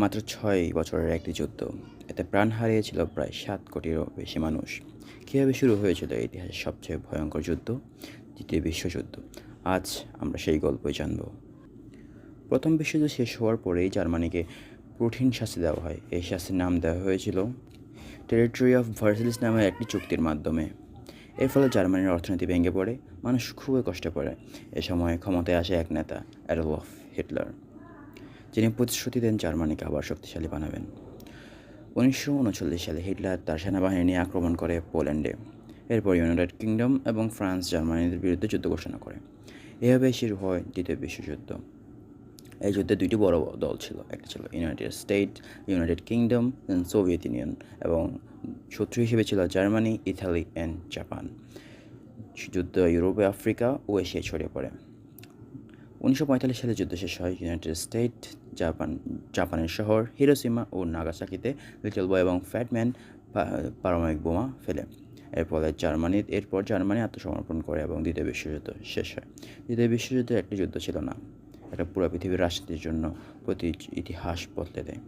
মাত্র 6 বছরের একটি যুদ্ধ, এতে প্রাণ হারিয়েছিল প্রায় 7 কোটিরও বেশি মানুষ। কীভাবে শুরু হয়েছিল ইতিহাসের সবচেয়ে ভয়ঙ্কর যুদ্ধ, দ্বিতীয় বিশ্বযুদ্ধ? আজ আমরা সেই গল্পই জানব। প্রথম বিশ্বযুদ্ধ শেষ হওয়ার পরেই জার্মানিকে কঠিন শাস্তি দেওয়া হয়। এই শাস্তির নাম দেওয়া হয়েছিল টেরিটরি অফ ভার্সাইলস নামের একটি চুক্তির মাধ্যমে। এর ফলে জার্মানির অর্থনীতি ভেঙে পড়ে, মানুষ খুবই কষ্টে পড়ে। এ সময় ক্ষমতায় আসে এক নেতা, অ্যাডলফ হিটলার, যিনি প্রতিশ্রুতি দেন জার্মানিকে আবার শক্তিশালী বানাবেন। 1939 সালে হিটলার তার সেনাবাহিনী নিয়ে আক্রমণ করে পোল্যান্ডে। এরপর ইউনাইটেড কিংডম এবং ফ্রান্স জার্মানির বিরুদ্ধে যুদ্ধ ঘোষণা করে। এভাবে শুরু হয় দ্বিতীয় বিশ্বযুদ্ধ। এই যুদ্ধে দুইটি বড় দল ছিল, একটা ছিল United state, United kingdom, Soviet union, এবং শত্রু হিসেবে ছিল জার্মানি, ইতালি অ্যান্ড জাপান। যুদ্ধ ইউরোপে, আফ্রিকা ও এশিয়ায় ছড়িয়ে পড়ে। 1945 সালে যুদ্ধ শেষ হয়। ইউনাইটেড স্টেট জাপানের শহর হিরোশিমা ও নাগাসাকিতে লিটল বয় এবং ফ্যাট ম্যান পারমাণবিক বোমা ফেলে। এরপর জার্মানি আত্মসমর্পণ করে এবং দ্বিতীয় বিশ্বযুদ্ধ শেষ হয়। দ্বিতীয় যুদ্ধ একটি যুদ্ধ ছিল না, এটা পুরো পৃথিবীর রাজনীতির জন্য ইতিহাস বদলে দেয়।